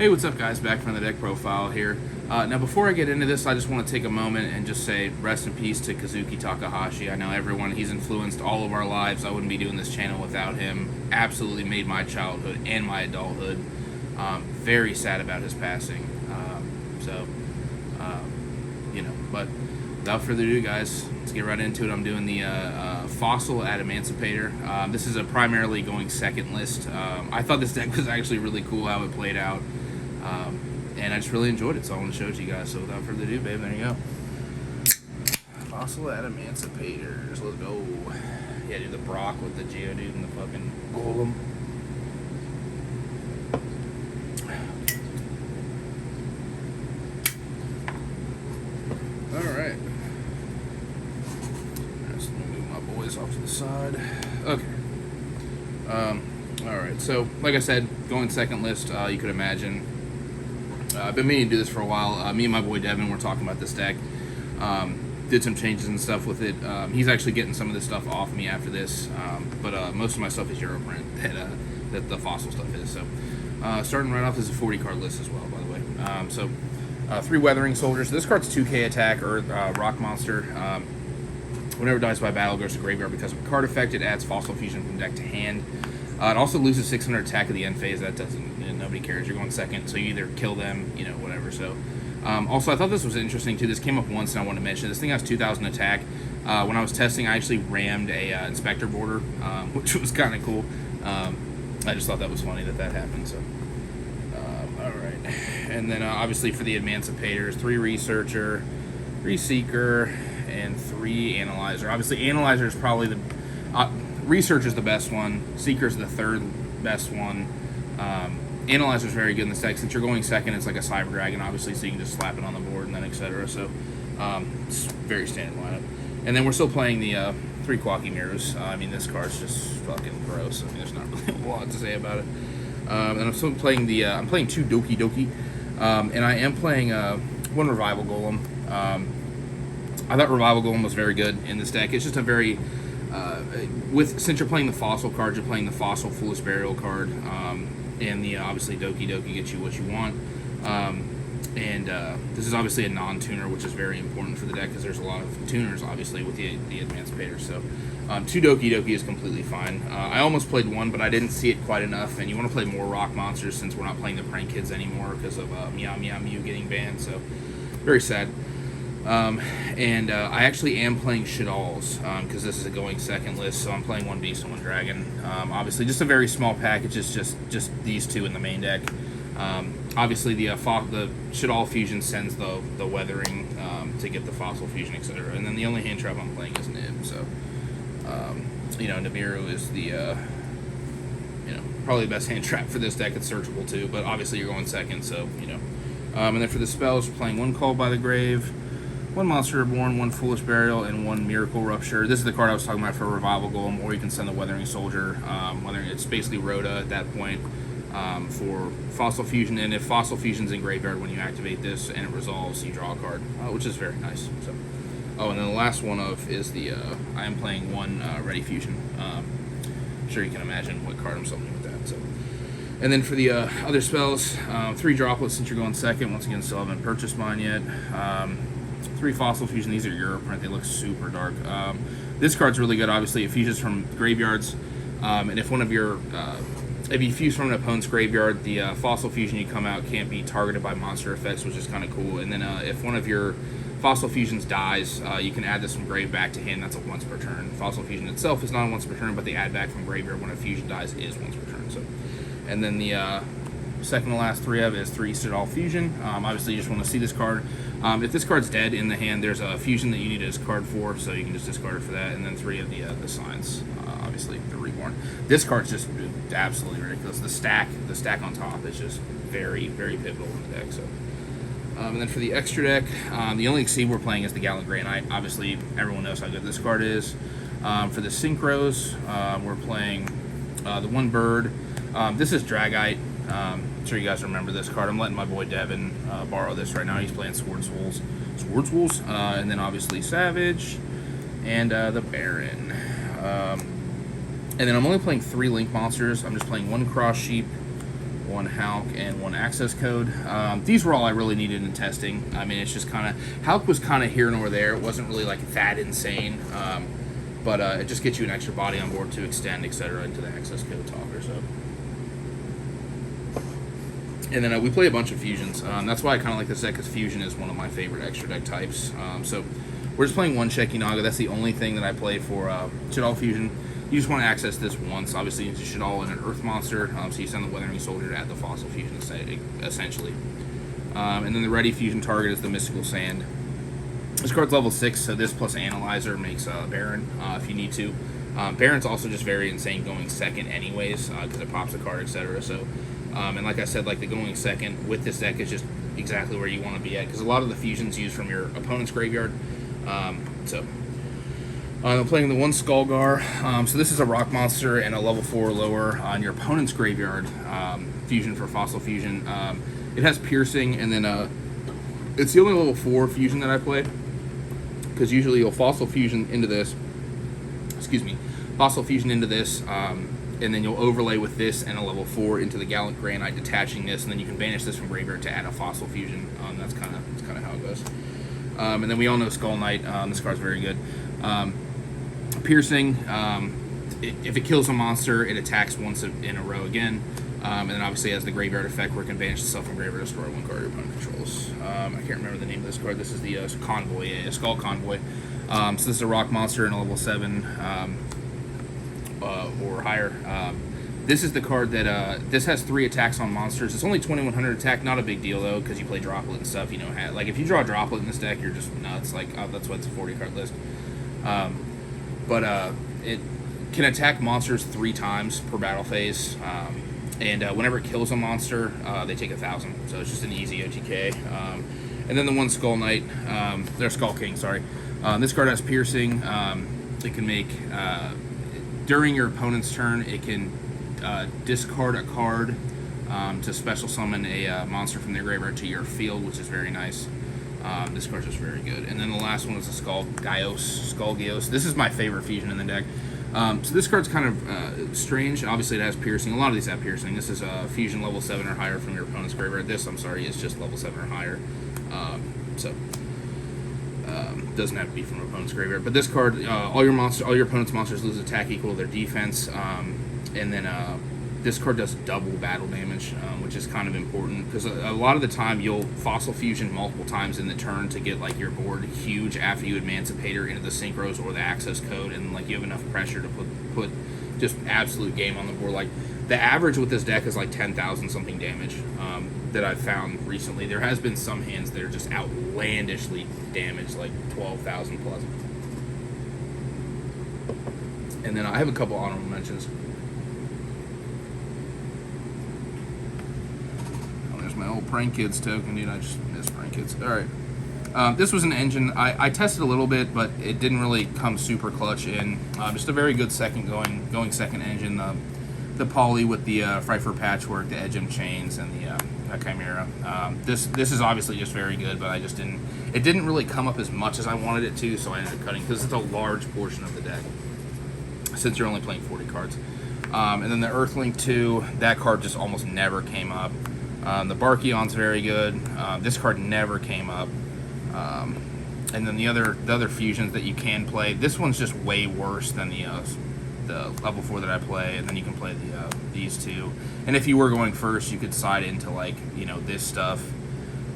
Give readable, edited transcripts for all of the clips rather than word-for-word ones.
Hey, what's up guys, back from the deck profile here. Now before I get into this, I just want to take a moment and just say rest in peace to Kazuki Takahashi. I know he's influenced all of our lives. I wouldn't be doing this channel without him. Absolutely made my childhood and my adulthood. Very sad about his passing. But without further ado guys, let's get right into it. I'm doing the Fossil Adamancipator. This is a primarily going second list. I thought this deck was actually really cool how it played out. And I just really enjoyed it, so I want to show it to you guys. So without further ado, babe, there you go. Fossil Adamancipators. Let's go. Yeah, do the Brock with the Geodude and the fucking Golem. Alright. Just let me move my boys off to the side. Okay. Alright, so like I said, going second list, you could imagine. I've been meaning to do this for a while. Me and my boy Devin were talking about this deck. Did some changes and stuff with it. He's actually getting some of this stuff off me after this. But most of my stuff is Europrint that the Fossil stuff is. So starting right off, this is a 40 card list as well, by the way. 3 Weathering Soldiers. This card's 2k attack, or Rock Monster. Whenever it dies by battle, goes to graveyard because of a card effect. It adds Fossil Fusion from deck to hand. It also loses 600 attack at the end phase. That doesn't, nobody cares. You're going second, so you either kill them, whatever. So, also, I thought this was interesting too. This came up once, and I wanted to mention. This thing has 2,000 attack. When I was testing, I actually rammed a Inspector border, which was kind of cool. I just thought that was funny that happened. So, all right, and then obviously for the Adamancipators, 3 Researcher, 3 Seeker, and 3 Analyzer. Obviously, Analyzer is probably the Research is the best one. Seeker is the third best one. Analyzer is very good in this deck. Since you're going second, it's like a Cyber Dragon, obviously, so you can just slap it on the board and then etc. So, it's very standard lineup. And then we're still playing the 3 Quacky Mirrors. This card's just fucking gross. There's not really a lot to say about it. And I'm still playing I'm playing 2 Doki Doki. And I am playing 1 Revival Golem. I thought Revival Golem was very good in this deck. It's just a very... since you're playing the Fossil card, you're playing the Fossil Foolish Burial card, and the obviously Doki Doki gets you what you want. This is obviously a non-tuner, which is very important for the deck because there's a lot of tuners, obviously, with the Adamancipator. So, 2 Doki Doki is completely fine. I almost played 1, but I didn't see it quite enough. And you want to play more Rock Monsters since we're not playing the Prank Kids anymore because of Meow Meow Mew getting banned. So, very sad. I actually am playing Shadalls, because this is a going second list, so I'm playing 1 Beast and 1 Dragon. Obviously, just a very small package, it's just these 2 in the main deck. Obviously, the Shadall Fusion sends the Weathering to get the Fossil Fusion, etc. And then the only hand trap I'm playing is Nib, so, Nibiru is the, probably the best hand trap for this deck. It's searchable too, but obviously you're going second, so, and then for the spells, we're playing 1 Call by the Grave, 1 Monster Reborn, 1 Foolish Burial, and 1 Miracle Rupture. This is the card I was talking about for Revival Golem, or you can send the Weathering Soldier. It's basically Rhoda at that point for Fossil Fusion, and if Fossil Fusion's in graveyard when you activate this and it resolves, you draw a card, which is very nice. So, and then the last one is the I am playing 1 Ready Fusion. I'm sure you can imagine what card I'm summoning with that. So, and then for the other spells, 3 Droplets since you're going second. Once again, still haven't purchased mine yet. 3 Fossil Fusion. These are Europrint. They look super dark. This card's really good. Obviously, it fuses from graveyards, and if one of your if you fuse from an opponent's graveyard, the Fossil Fusion you come out can't be targeted by monster effects, which is kind of cool. And then if one of your Fossil Fusions dies, you can add this from grave back to hand. That's a once per turn. Fossil Fusion itself is not a once per turn, but the add back from graveyard when a fusion dies is once per turn. So, and then the second to last 3 of it is 3 Shadall Fusion. Obviously, you just want to see this card. If this card's dead in the hand, there's a fusion that you need to discard for, so you can just discard it for that. And then 3 of the signs, obviously the Reborn. This card's just absolutely ridiculous. The stack on top is just very, very pivotal in the deck. So, and then for the extra deck, the only Exceed we're playing is the Gallant Grey Knight. Obviously, everyone knows how good this card is. For the Synchros, we're playing the 1 Bird. This is Dragite. I'm sure you guys remember this card. I'm letting my boy Devin borrow this right now. He's playing Swordswolves. And then obviously Savage and the Baron. And then I'm only playing 3 Link Monsters. I'm just playing 1 Cross Sheep, 1 Hulk, and 1 access code. These were all I really needed in testing. I mean, it's just kind of, Hulk was kind of here nor there. It wasn't really like that insane, but it just gets you an extra body on board to extend, etc. into the access code talker. So, and then we play a bunch of fusions. That's why I kind of like this deck, because fusion is one of my favorite extra deck types. So we're just playing 1 Sheki Naga. That's the only thing that I play for Shaddoll Fusion. You just want to access this once. Obviously, you should all in an Earth monster, so you send the Weathering Soldier to add the Fossil Fusion, essentially. And then the ready fusion target is the Mystical Sand. This card's level 6, so this plus Analyzer makes Baron if you need to. Baron's also just very insane going second anyways, because it pops a card, etc. So, and like I said, like the going second with this deck is just exactly where you want to be at, because a lot of the fusions use from your opponent's graveyard. I'm playing the 1 Skullgar. So this is a rock monster and a level 4 or lower on your opponent's graveyard fusion for Fossil Fusion. It has Piercing, and then it's the only level 4 fusion that I play, because usually you'll Fossil Fusion into this. Fossil Fusion into this, and then you'll overlay with this and a level 4 into the Gallant Granite, detaching this, and then you can banish this from graveyard to add a Fossil Fusion. That's kind of how it goes. And then we all know Skull Knight. This card's very good. Piercing, if it kills a monster, it attacks once in a row again. And then obviously has the graveyard effect where it can banish itself from graveyard to destroy 1 card your opponent controls. I can't remember the name of this card. This is the Convoy, Skull Convoy. So this is a rock monster in a level 7 or higher. This is the card that, this has 3 attacks on monsters. It's only 2100 attack, not a big deal though, because you play Droplet and stuff, like if you draw a Droplet in this deck, you're just nuts, like, that's why it's a 40 card list. But it can attack monsters 3 times per battle phase, and whenever it kills a monster, they take 1,000, so it's just an easy OTK. And then the 1 Skull Knight, they're Skull King, sorry. This card has Piercing. It can make, during your opponent's turn, it can discard a card to special summon a monster from their graveyard to your field, which is very nice. This card's just very good. And then the last one is a Skull Gios. This is my favorite fusion in the deck. So this card's kind of strange. Obviously, it has Piercing. A lot of these have Piercing. This is a fusion level 7 or higher from your opponent's graveyard. This, I'm sorry, is just level 7 or higher. Doesn't have to be from your opponent's graveyard. But this card, all your opponent's monsters lose attack equal to their defense. And then this card does double battle damage, which is kind of important, because a lot of the time you'll Fossil Fusion multiple times in the turn to get like your board huge after you Adamancipator into the Synchros or the Access Code, and like you have enough pressure to put just absolute game on the board. Like the average with this deck is like 10,000 something damage that I've found recently. There has been some hands that are just outlandishly damaged, like 12,000 plus. And then I have a couple honorable mentions. My old Prank Kids token, dude. I just miss Prank Kids. Alright. This was an engine. I tested a little bit, but it didn't really come super clutch in. Just a very good second going second engine. The Poly with the Pfeiffer Patchwork, the Edgem Chains, and the Chimera. This is obviously just very good, but it didn't really come up as much as I wanted it to, so I ended up cutting, because it's a large portion of the deck, since you're only playing 40 cards. And then the Earthlink 2, that card just almost never came up. The Barkion's very good. This card never came up. And then the other fusions that you can play, this one's just way worse than the level 4 that I play, and then you can play these two. And if you were going first, you could side into like, this stuff.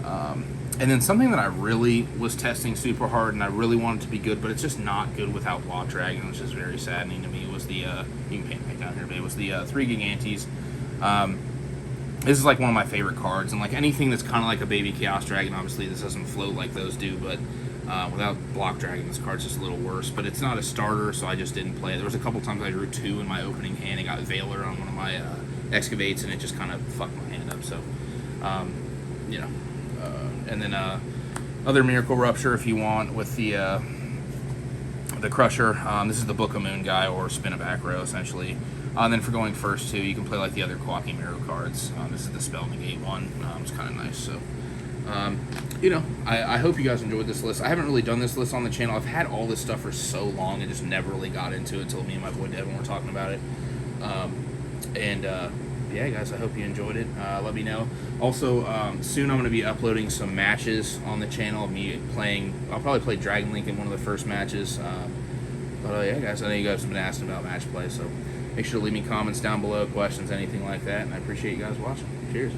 And then something that I really was testing super hard and I really wanted to be good, but it's just not good without Block Dragon, which is very saddening to me, was the, you can paint it down here, but it was the 3 Gigantes. This is like one of my favorite cards, and like anything that's kind of like a baby Chaos Dragon, obviously this doesn't float like those do, but without Block Dragon, this card's just a little worse. But it's not a starter, so I just didn't play it. There was a couple times I drew 2 in my opening hand and got Veiler on one of my Excavates, and it just kind of fucked my hand up. So, and then other Miracle Rupture if you want with the Crusher. This is the Book of Moon guy, or Spin a Back Row essentially. And then for going first too, you can play like the other Quacky Mirror cards. This is the Spell Negate one. It's kind of nice. So, I hope you guys enjoyed this list. I haven't really done this list on the channel. I've had all this stuff for so long and just never really got into it until me and my boy Devin were talking about it. yeah, guys, I hope you enjoyed it. Let me know. Also, soon I'm going to be uploading some matches on the channel of me playing. I'll probably play Dragon Link in one of the first matches. But yeah, guys, I know you guys have been asking about match play, so make sure to leave me comments down below, questions, anything like that, and I appreciate you guys watching. Cheers.